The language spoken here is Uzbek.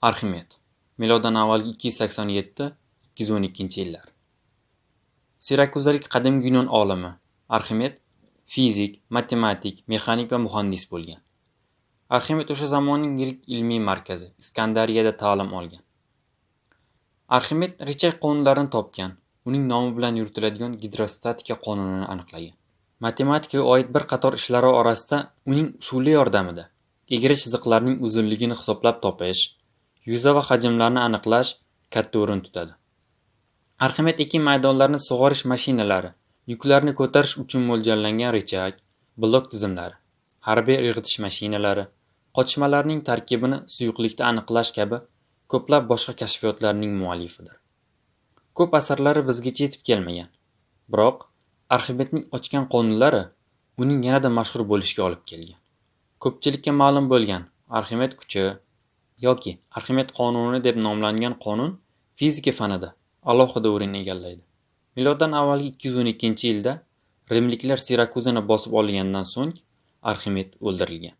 Arximed. Miloddan avvalgi 287-212 yillar. Sirakuzalik qadimgi Yunon olimi Arximed fizik, matematik, mexanik va muhandis bo'lgan. Arximed o'sha zamonning yirik ilmiy markazi Iskandariyada ta'lim olgan. Arximed Richey qonunlarini topgan, uning nomi bilan yuritiladigan gidrostatika qonunini aniqlagan. Matematikaga oid bir qator ishlari orasida uning usuli yordamida egri chiziqlarning uzunligini hisoblab topish, yuza va hajmlarni aniqlash katta o'rin tutadi. Arximed ekin maydonlarini sug'orish mashinalari, yuklarni ko'tarish uchun mo'ljallangan richak, blok tizimlari, harbiy irg'itish mashinalari, qotishmalarning tarkibini suyuqlikda aniqlash kabi ko'plab boshqa kashfiyotlarning muallifidir. Ko'p asarlari bizgacha yetib kelmagan, biroq Arximedning ochgan qonunlari uning yanada mashhur bo'lishiga olib kelgan. Ko'pchilikka ma'lum bo'lgan Arximed kuchi yoki Arximed qonuni deb nomlangan qonun fizika fanida alohida o'rin egallaydi. Miloddan avvalgi 212-yilda Rimliklar Sirakuzani bosib olgandan so'ng Arximed o'ldirilgan.